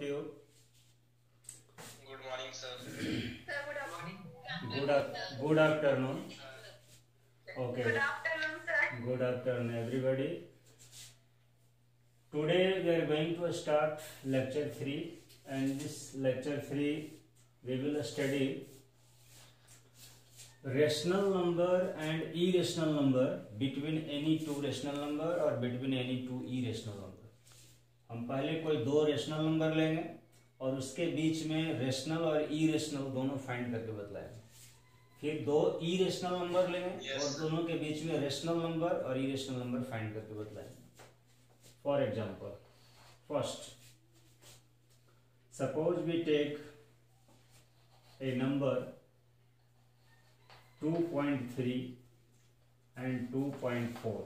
to you. Good morning, sir. Sir, good morning. Good afternoon. Okay. Good afternoon, sir. Good afternoon, everybody. Today we are going to start lecture 3, and this lecture 3 we will study rational number and irrational number between any two rational number or between any two irrational number. हम पहले कोई दो rational number लेंगे और उसके बीच में rational और irrational दोनों फाइंड करके बतलाएंगे। फिर दो इरेशनल नंबर लेंगे और दोनों के बीच में रेशनल नंबर और इरेशनल नंबर फाइंड करके बतलाएंगे। For example, first suppose we take a number 2.3 and 2.4.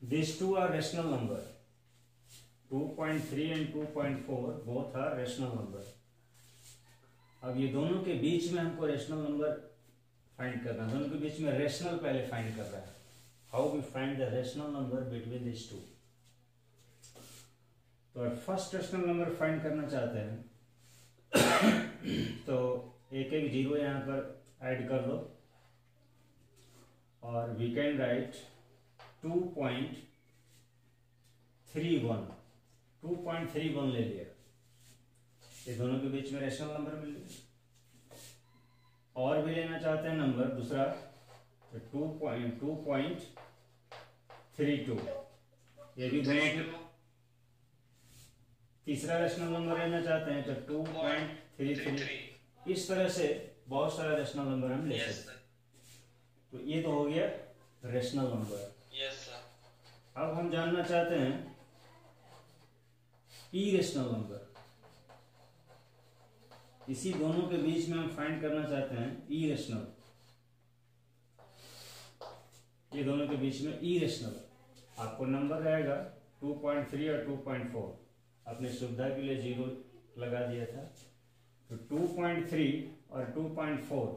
These two are rational number. 2.3 and 2.4 both are rational number. अब ये दोनों के बीच में हमको रेशनल नंबर फाइंड करना है। दोनों के बीच में रेशनल पहले फाइंड कर रहा है। How we find the rational number between this two. तो फर्स्ट रेशनल नंबर फाइंड करना चाहते हैं तो एक एक जीरो यहाँ पर ऐड कर दो और वी कैन राइट 2.31 ले लिया। ये दोनों के बीच में रेशनल नंबर मिल गया। और भी लेना चाहते हैं नंबर दूसरा तो 2.32, ये भी दोनों के। तीसरा रेशनल नंबर लेना चाहते हैं तो 2.33। इस तरह से बहुत सारा रेशनल नंबर हम ले सकते हैं। तो ये तो हो गया रेशनल नंबर। Yes sir. अब हम जानना चाहते हैं इरेशनल नंबर। इसी दोनों के बीच में हम फाइंड करना चाहते हैं इरेशनल। ये दोनों के बीच में इरेशनल आपको नंबर रहेगा 2.3 और 2.4। अपनी सुविधा के लिए जीरो लगा दिया था। तो 2.3 और 2.4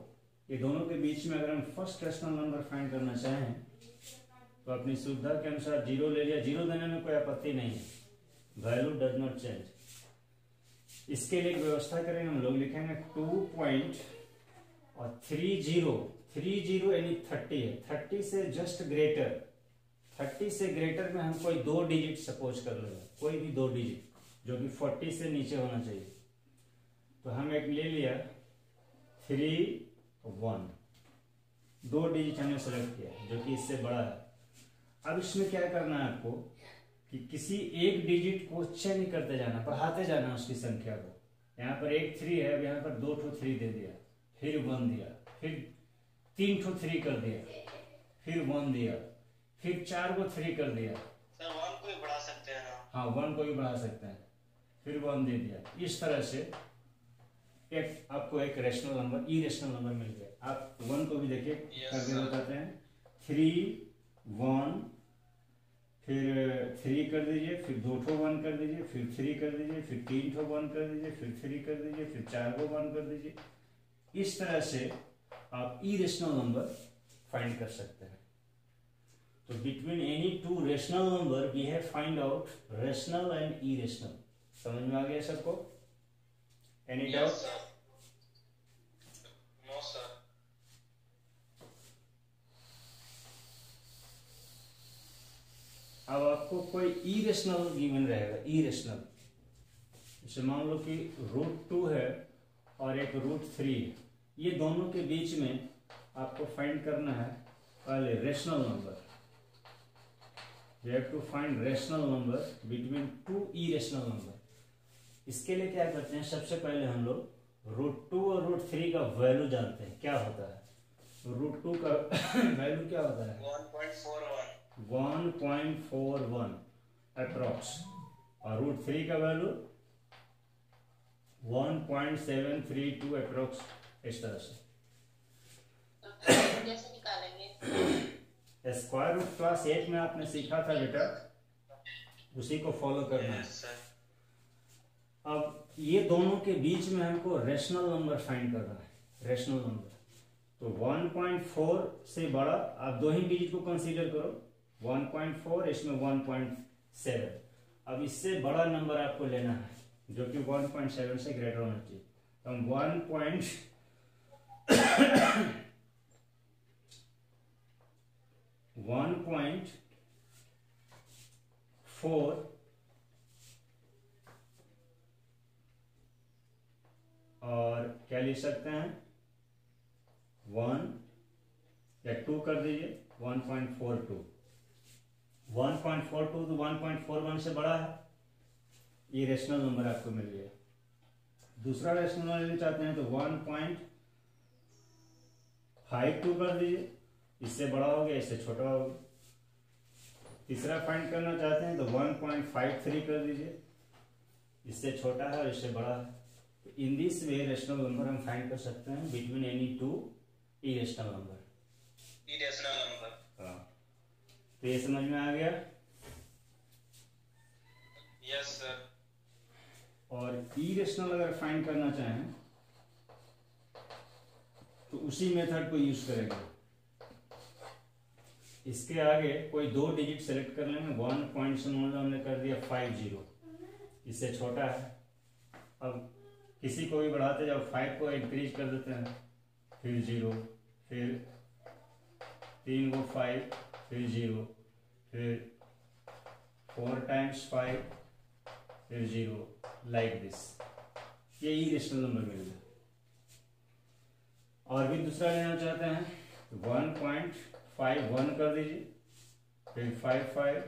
ये दोनों के बीच में अगर हम फर्स्ट रेशनल नंबर फाइंड करना चाहें तो अपनी सुविधा के अनुसार जीरो ले लिया। जीरो देने में कोई आपत्ति नहीं है, वैल्यू डज नॉट चेंज। इसके लिए एक व्यवस्था करेंगे, हम लोग लिखेंगे 2.30 यानी 30 है। 30 से जस्ट ग्रेटर, 30 से ग्रेटर में हम कोई दो डिजिट सपोज कर लेंगे, कोई भी दो डिजिट जो कि 40 से नीचे होना चाहिए। तो हम एक ले लिया 31, दो डिजिट हमने सेलेक्ट किया जो कि इससे बड़ा है। अब इसमें क्या करना है आपको कि किसी एक डिजिट को चेंज करते जाना, बढ़ाते जाना उसकी संख्या को। यहाँ पर एक 3 है, अब यहाँ पर 2 3 दे दिया, फिर 1 दिया, फिर 3 3 कर दिया, फिर 1 दिया, फिर 4 को 3 कर दिया। सर 1 को भी बढ़ा सकते हैं ना? हाँ, 1 को भी बढ़ा सकते हैं, फिर 1 दे दिया। इस तरह से एक आपको एक रेशनल नंबर इरेशनल नंबर मिल गया। आप 1 को भी देखिए करके बताते हैं। 3 1 फिर 3 कर दीजिए, फिर 2 ठो 1 कर दीजिए, फिर 3 कर दीजिए, फिर 3 ठो 1 कर दीजिए, फिर 3 कर दीजिए, फिर 4 को 1 कर दीजिए। इस तरह से आप इरेशनल नंबर फाइंड कर सकते हैं। तो between any two rational number we have find out rational and irrational. समझ में आ गया सबको? Any doubt? No sir. अब आपको कोई इरेशनल गिवन रहेगा, इरेशनल। जैसे मान लो कि √2 है और एक √3 है। ये दोनों के बीच में आपको फाइंड करना है पहले rational number. We have to find rational number between two irrational number. इसके लिए क्या करते हैं, सबसे पहले हम लोग √2 और √3 का वैल्यू जानते हैं क्या होता है। √2 का वैल्यू क्या होता है? 1.41 अप्रॉक्स, और √3 का वैल्यू 1.732 अप्रॉक्स। इस तरह से कैसे निकालेंगे? स्क्वायर रूट क्लास 8 में आपने सीखा था बेटा, उसी को फॉलो करना है। अब ये दोनों के बीच में हमको रेशनल नंबर फाइंड करना है, रेशनल नंबर। तो 1.4 से बड़ा आप दो ही डिजिट को कंसीडर करो, 1.4 इसमें 1.7। अब इससे बड़ा नंबर आपको लेना है जो कि 1.7 से ग्रेटर होना चाहिए। तो हम 1.4 और क्या लिख सकते हैं 1 या 2 कर दीजिए 1.42। 1.42 तो 1.41 से बड़ा है, ये रेशनल नंबर आपको मिल गया। दूसरा रेशनल नंबर लेना चाहते हैं तो 1.52 कर दीजिए, इससे बड़ा हो गया इससे छोटा हो गया। तीसरा फाइंड करना चाहते हैं तो 1.53 कर दीजिए, इससे छोटा है और इससे बड़ा है। तो in this way rational number हम फाइंड कर सकते हैं between any to irrational number. हाँ, तो ये समझ में आ गया? Yes sir. और इरेशनल अगर फाइंड करना चाहें तो उसी मेथड को यूज करेंगे। इसके आगे कोई 2 डिजिट सेलेक्ट कर लेंगे। 1 पॉइंट से हमने कर दिया 50, इससे छोटा है। अब किसी को भी बढ़ाते जाओ, 5 को इंक्रीज कर देते हैं, फिर 0, फिर 3 को 5, फिर 0, फिर 4 times 5, फिर 0, लाइक दिस। ये इरेशनल नंबर मिल गया। और भी दूसरा लेना चाहते हैं तो 1.51 कर दीजिए, फिर 55,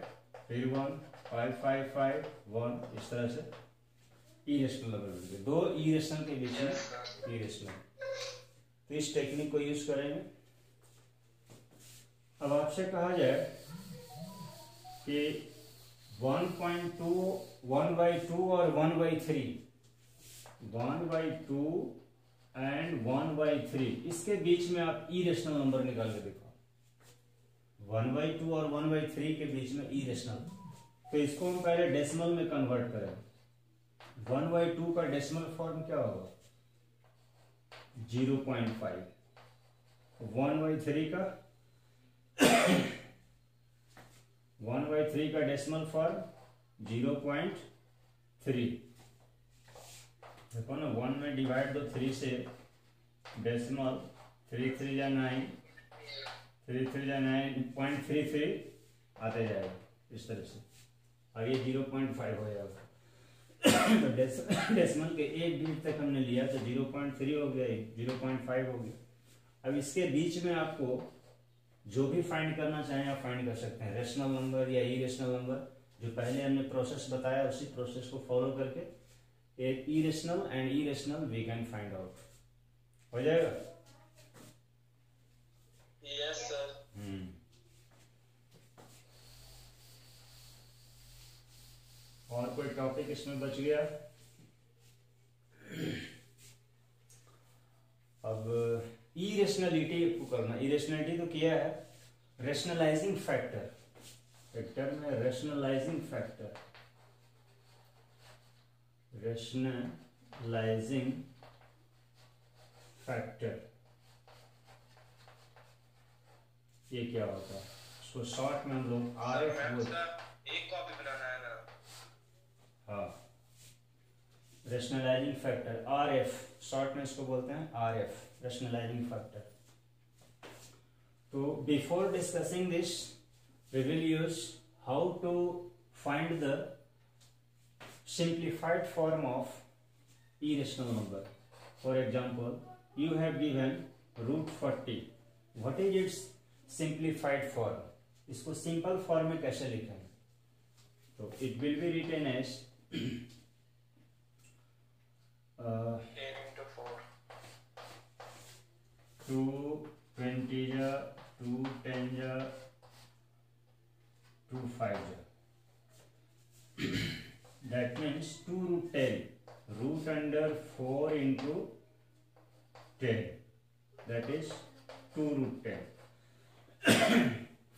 फिर 1, 5, 5, 5, 1, इस तरह से इरेशनल नंबर मिल गए। 2 इरेशनल के बीच में इरेशनल। तो इस टेक्निक को यूज करेंगे। अब आपसे कहा जाए कि 1.2, 1/2 और 1/3, 1/2 एंड 1/3, इसके बीच में आप इरेशनल नंबर निकाल के देखो। 1/2 और 1/3 के बीच में इरेशनल, तो इसको हम पहले डेसिमल में कन्वर्ट करें। 1/2 का डेसिमल फॉर्म क्या होगा 0.5। 1/3 का 1/3 का डेसिमल फॉर्म 0.3। देखो ना, 1 में डिवाइड दो 3 से, डेसिमल 3 3 या 9, 3 3 या 9.33 आते जाएगा इस तरह से, और ये 0.5 हो जाएगा। तो डेसिमल के 1 डिजिट तक हमने लिया तो 0.3 हो गया, 0.5 हो गया। अब इसके बीच में आपको जो भी फाइंड करना चाहें आप फाइंड कर सकते हैं, रेशनल नंबर या इरेशनल नंबर। जो पहले हमने प्रोसेस बताया उसी प्रोसेस को फॉलो करके एक irrational and irrational we can find out हो जाएगा। Yes sir. और कोई टॉपिक इसमें बच गया? अब इरेशनलिटी को करना। इरेशनलिटी तो किया है, रेशनलाइजिंग फैक्टर। फैक्टर में रेशनलाइजिंग फैक्टर, रेशनलाइजिंग फैक्टर ये क्या होता है? इसको शॉर्ट में हम लोग RF बोलते हैं। एक कॉपी बनाना है ना? हाँ, रेशनलाइजिंग फैक्टर RF, शॉर्ट में इसको बोलते हैं RF, रेशनलाइजिंग फैक्टर। तो before discussing this we will use how to find the simplified form of irrational number. For example, you have given √40. What is its simplified form? इसको simple form में कैसे लिखें? तो it will be written as 10 into 4. 2 20 2 10 2 5. That means 2√10, root under 4 into 10, that is 2√10.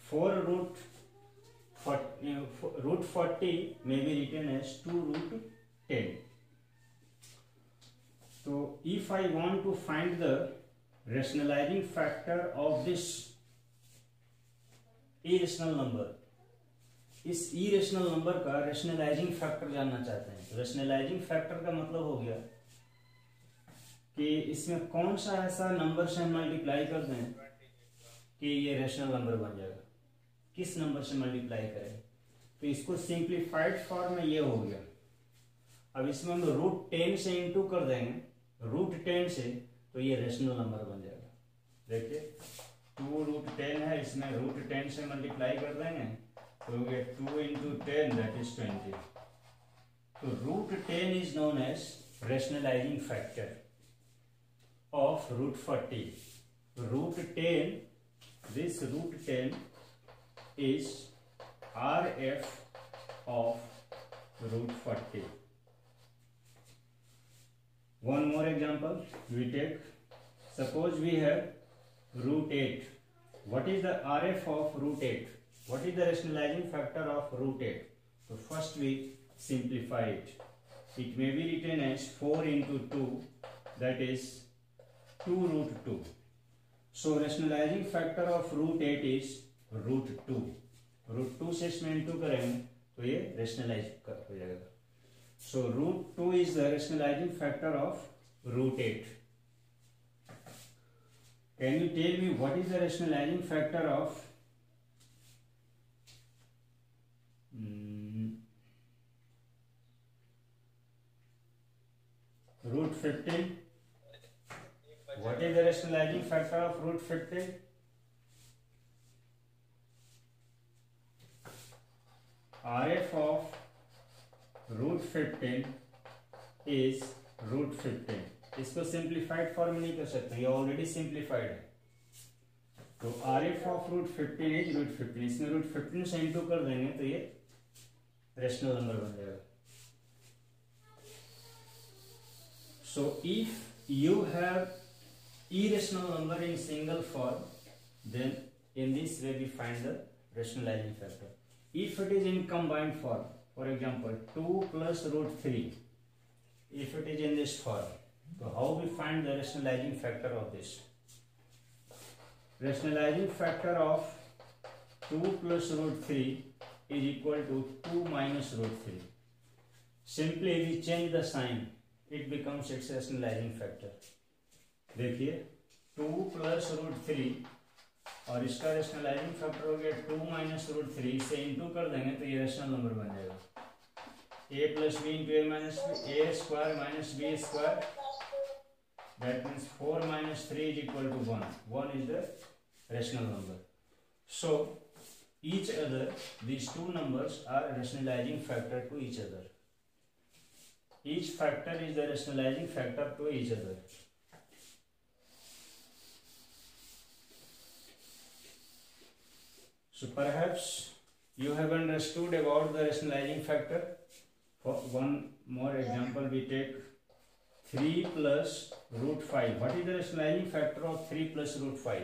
4√40 may be written as 2√10. So if I want to find the rationalizing factor of this irrational number, इस irrational number का rationalising factor जानना चाहते हैं। Rationalising factor का मतलब हो गया कि इसमें कौन सा ऐसा नंबर से मल्टीप्लाई कर दें कि ये रेशनल नंबर बन जाएगा, किस नंबर से मल्टीप्लाई करें। तो इसको सिंप्लीफाइड फॉर्म में ये हो गया। अब इसमें हम √10 से इंटू कर देंगे, √10 से, तो ये रेशनल नंबर बन जाएगा। देखिए 2√10 है, इसमें √10 से मल्टीप्लाई कर देंगे तो ये 2 × 10 दैट इज 20। तो √10 is known as rationalising factor of √40. √10, this √10 is RF of √40. One more example we take. Suppose we have √8. What is the RF of √8? What is the rationalizing factor of √8? So first we simplify it. It may be written as 4 × 2, that is 2√2. So rationalizing factor of √8 is √2. √2 से इसमें into करेंगे तो ये rationalise हो जाएगा। So √2 is the rationalizing factor of √8. Can you tell me what is the rationalizing factor of √15? What is the rationalizing factor of √15? RF of √15 is √15. इसको simplified form नहीं कर सकते, ये ऑलरेडी सिंप्लीफाइड है। तो RF of √15 इज √15, इसमें √15 से into कर देंगे तो ये रेशनल नंबर बन जाएगा। So if you have irrational number in single form, then in this way we find the rationalizing factor. If it is in combined form, for example 2 plus √3, if it is in this form, so how we find the rationalizing factor of this? Rationalizing factor of 2 plus √3 is equal to 2 minus √3. Simply we change the sign, it becomes its rationalizing factor. देखिए 2 plus √3 और इसका rationalising factor हो गया 2 minus √3, से into कर देंगे तो ये रेशनल नंबर बन जाएगा। a plus b into a minus b, a square minus b square, that means 4 minus 3 is equal to 1. 1 is the rational number. So each other, these two numbers are rationalizing factor to each other. Each factor is the rationalizing factor to each other. So perhaps you have understood about the rationalizing factor. For one more example we take 3 plus √5. What is the rationalizing factor of 3 plus √5?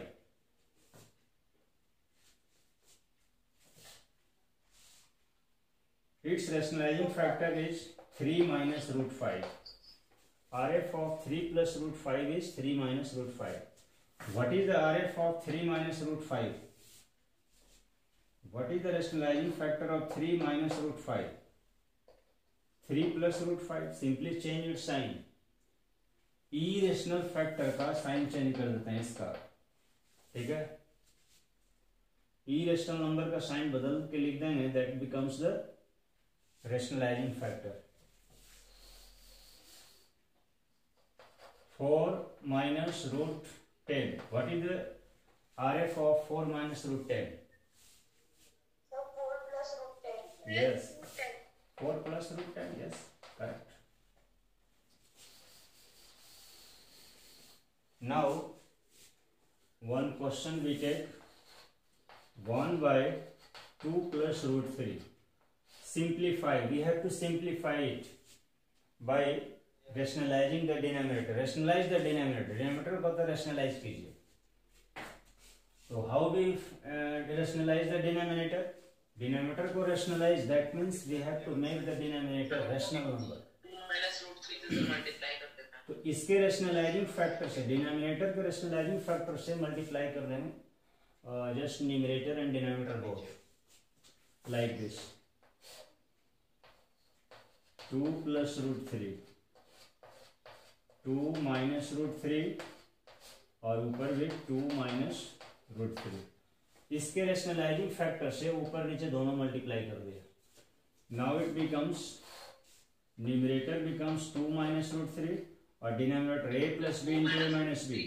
Its rationalizing factor is 3 minus √5. RF of 3 plus √5 is 3 minus √5. What is the RF of 3 minus √5? What is the rationalizing factor of 3 minus √5? 3 plus √5, simply change its sign. irrational factor का sign change कर देते हैं इसका, ठीक है। irrational number का sign बदल के लिख देंगे, that becomes the rationalizing factor. 4 minus √10. What is the RF of 4 minus √10? So 4 plus √10. Yes. 4 plus √10, yes, correct. Now, one question we take, 1 by 2 plus √3. Simplify, we have to simplify it by rationalizing the denominator. Rationalize the denominator. Denominator को तो rationalize कीजिए. So how we rationalize the denominator? Denominator को rationalize, that means we have to make the denominator rational number. 2 minus √3 से multiply कर देना। तो इसके rationalizing factor से, denominator के rationalizing factor से multiply कर देंगे, just numerator and denominator both. like this, 2 plus root 3, 2 minus root 3 और ऊपर भी 2 माइनस रूट 3. इसके रेशनलाइजिंग फैक्टर से ऊपर नीचे दोनों मल्टीप्लाई कर दिया. Now it becomes, numerator becomes 2 minus root 3 और denominator a plus b into a minus b,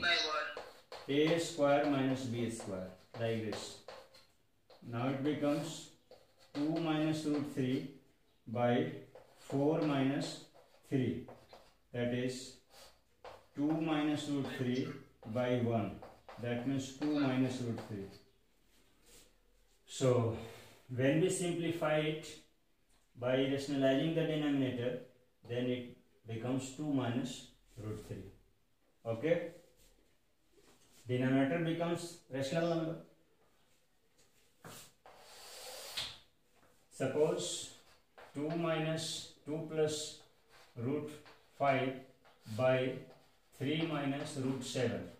a square minus b square, like this. Now it becomes 2 minus root 3 by 4 minus 3, that is 2 minus root 3 by 1, that means 2 minus root 3. So when we simplify it by rationalizing the denominator, then it becomes 2 minus root 3. Okay, denominator becomes rational number. Suppose 2 minus 2 plus root 5 by 3 minus root 7.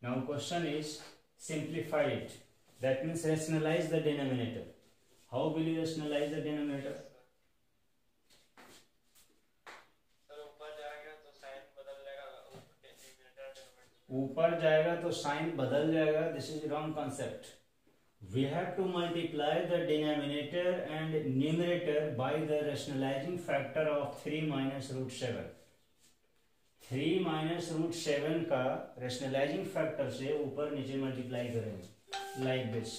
Now question is simplify it. That means rationalize the denominator. How will you rationalize the denominator? Sir ऊपर जाएगा तो sign बदल जाएगा, ऊपर जाएगा तो sign बदल जाएगा. This is wrong concept. We have to multiply the denominator and numerator by the rationalizing factor of 3 minus root 7. 3 minus root 7 का rationalizing factor से ऊपर नीचे multiply करेंगे, like this.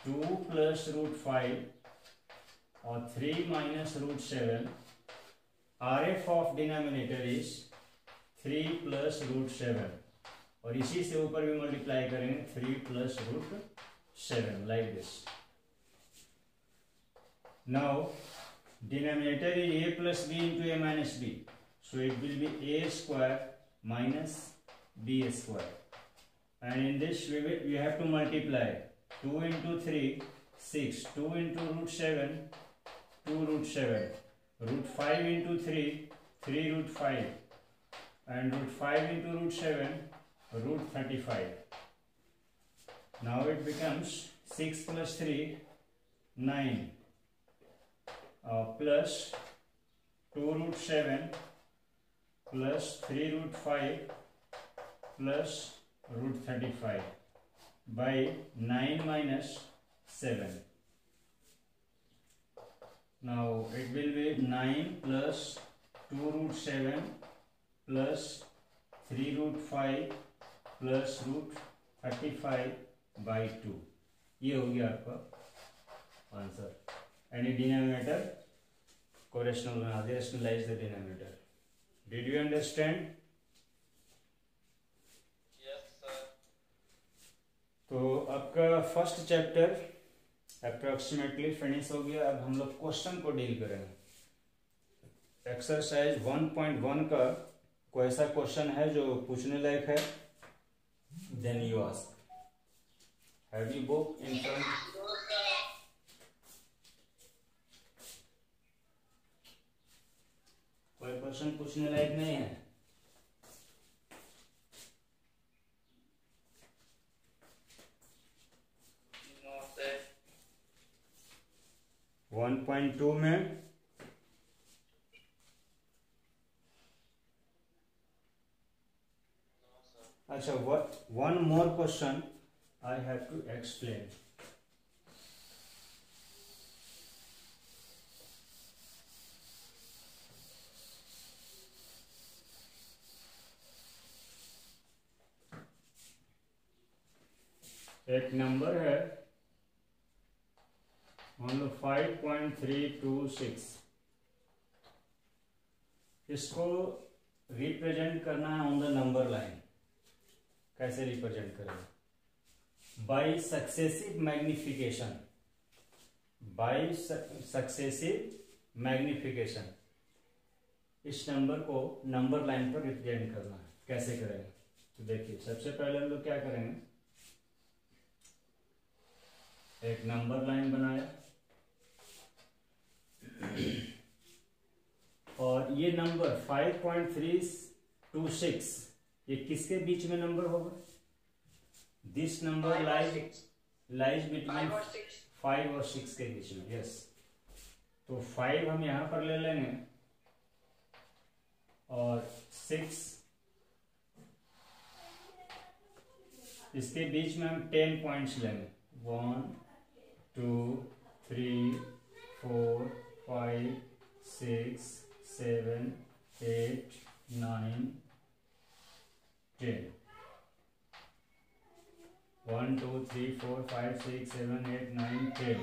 2 plus root 5 और 3 minus root 7. RF of denominator is 3 plus root 7 और इसी से ऊपर भी multiply करेंगे 3 plus root 7, like this. Now denominator is a plus b into a minus b, so it will be a square minus b square, and in this we have to multiply 2 into 3 6, 2 into root 7 2 root 7, root 5 into 3 3 root 5, and root 5 into root 7 root 35. Now it becomes 6 plus 3 9 plus 2 root 7 plus 3 root 5 plus root 35 by 9 minus 7. Now it will be 9 plus 2 root 7 plus 3 root 5 plus root 35 by 2. ये हो गया आपका answer. Any denominator को rational बना दे, rationalise the denominator. Did you understand? Yes sir. तो आपका first chapter approximately finish हो गया. अब हम लोग क्वेश्चन को डील करेंगे. एक्सरसाइज 1.1 का कोई ऐसा क्वेश्चन है जो पूछने लायक है, then you ask. Have you book in front? कोई क्वेश्चन पूछने लायक नहीं है? No sir. 1.2 में अच्छा, one more question I have to explain. एक नंबर है मान लो 5.326. इसको रिप्रेजेंट करना है ऑन द नंबर लाइन. कैसे रिप्रेजेंट करेंगे? By successive magnification. By successive magnification इस नंबर को नंबर लाइन पर रिप्रेजेंट करना है. कैसे करेंगे? तो देखिए, सबसे पहले हम लोग क्या करेंगे, एक नंबर लाइन बनाया और ये नंबर 5.326 ये किसके बीच में नंबर होगा? दिस नंबर लाइज बिटवीन 5 और 6 के बीच में। यस, तो 5 हम यहां पर ले लेंगे और 6 इसके बीच में हम 10 पॉइंट्स लेंगे। 1 2 3 4 5 6 7 8 9 10। 1 2 3 4 5 6 7 8 9 10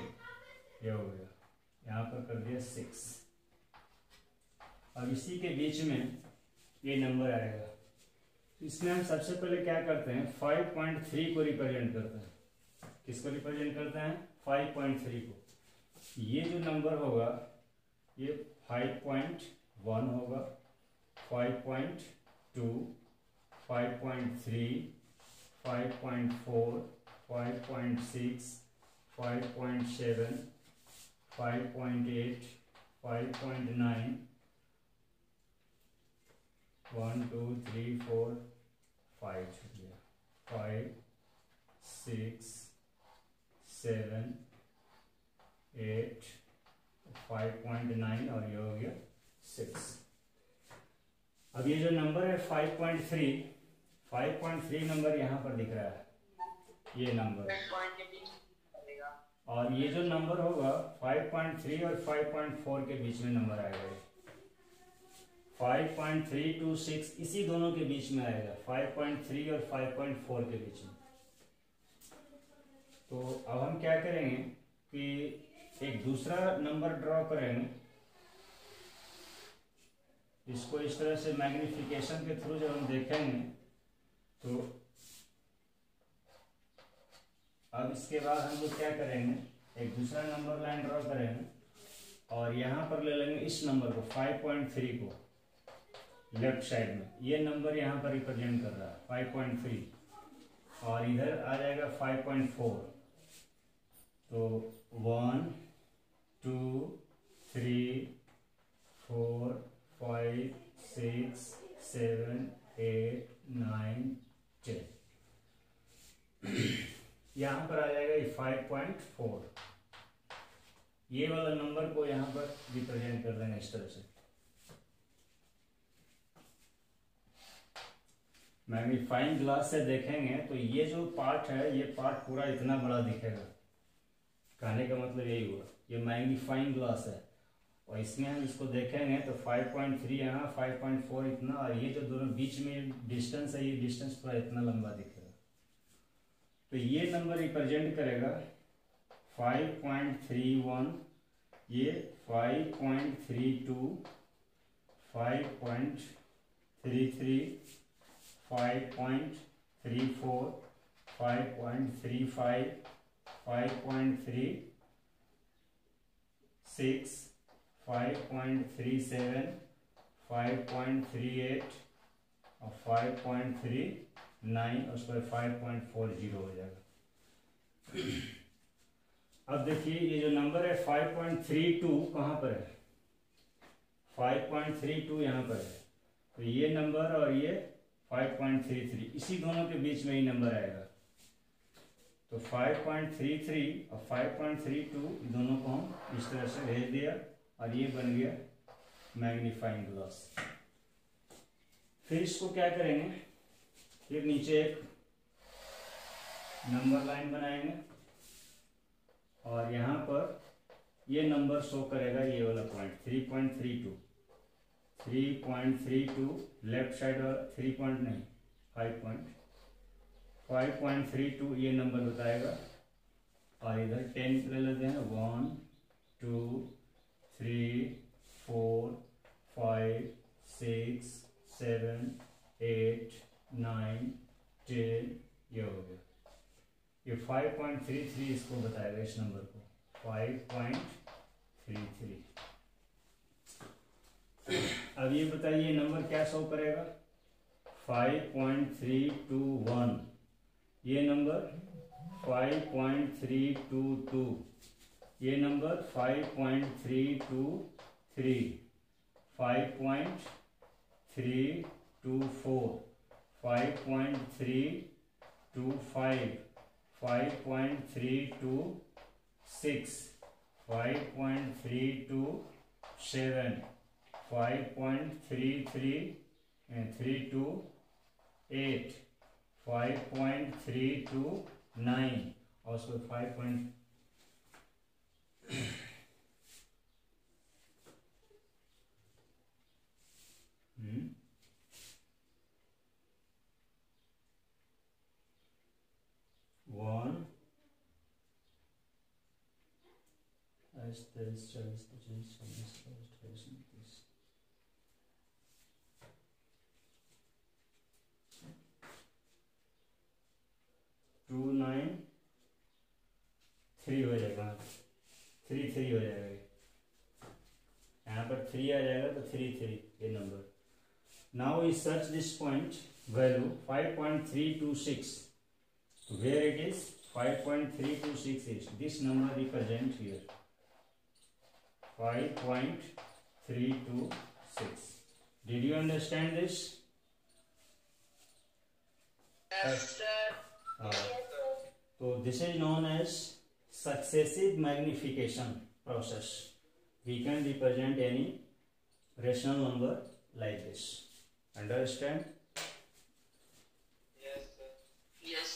ये हो गया। यहाँ पर कर दिया 6। अब इसी के बीच में ये नंबर आएगा। इसमें हम सबसे पहले क्या करते हैं, 5.3 को रिप्रेजेंट करते हैं। किसको रिप्रेजेंट करते हैं? 5.3 को। ये जो नंबर होगा ये 5.1 होगा, 5.2, 5.3, 5.4, 5.6, 5.7, 5.8, 5.9, 1 2 3 4 5 5 6 7 8 5.9 और ये हो गया 6। अब ये जो नंबर है 5.3 नंबर यहाँ पर दिख रहा है, ये नंबर। और ये जो नंबर होगा 5.3 और 5.4 के बीच में नंबर आएगा। 5.3 to 6 इसी दोनों के बीच में आएगा, 5.3 और 5.4 के बीच में। तो अब हम क्या करेंगे कि एक दूसरा नंबर ड्रॉ करेंगे। इसको इस तरह से मैग्निफिकेशन के थ्रू जब हम देखेंगे तो अब इसके बाद हम लोग क्या करेंगे, एक दूसरा नंबर लाइन ड्रॉ करेंगे और यहाँ पर ले लेंगे इस नंबर को 5.3 को लेफ्ट साइड में। ये नंबर यहाँ पर रिप्रेजेंट कर रहा है 5.3 और इधर आ जाएगा 5.4। तो 1 2 3 4 5 6 7 8 9 10 यहाँ पर आ जाएगा ये 5.4। ये वाला नंबर को यहाँ पर रिप्रेजेंट कर देंगे इस तरह से। मैग्नीफाइंग ग्लास से देखेंगे तो ये जो पार्ट है, ये पार्ट पूरा इतना बड़ा दिखेगा। कहने का मतलब यही हुआ, ये मैग्नीफाइंग ग्लास है और इसमें हम इसको देखेंगे तो 5.3 यहाँ, 5.4 इतना, और ये जो दोनों बीच में डिस्टेंस है, ये डिस्टेंस पूरा इतना लंबा दिखेगा। तो ये नंबर रिप्रेजेंट करेगा 5.31, ये 5.32, 5.33, 5.34, 5.35, 5.36, 5.37, 5.38 और 5.39 और उसके बाद 5.40 हो जाएगा। अब देखिए ये जो नंबर है 5.32 कहाँ पर है, 5.32 यहाँ पर है। तो ये नंबर और ये 5.33 इसी दोनों के बीच में ही नंबर आएगा। तो 5.33 और 5.32 दोनों को हम इस तरह से भेज दिया और ये बन गया मैग्नीफाइंग ग्लास। फिर इसको क्या करेंगे, फिर नीचे एक नंबर लाइन बनाएंगे और यहाँ पर ये नंबर शो करेगा, ये वाला पॉइंट 3.32 लेफ्ट साइड और 5.32 ये नंबर बताएगा। और इधर 10 ले लेते हैं, 1 2 3 4 5 6 7 8 9 10 ये हो गया। ये 5.33 इसको बताएगा, इस नंबर को 5.33। अब ये बताइए नंबर क्या शो करेगा, 5.321, ये नंबर 5.322, ये number 5.323, 5.324, 5.325, 5.326, 6, 5.327, 5.33 and 328, 5.329, also 5. One as there is choice to change from this illustration this 293 हो जाएगा, 33 हो जाएगा, यहाँ पर 3 आ जाएगा तो 33 ये number. Now we search this point value 5.326. Where it is 5.326 is this number represent here 5.326. Did you understand this? Yes, sir. So this is known as successive magnification process. We can represent any rational number like this. Understand? Yes, sir. Yes,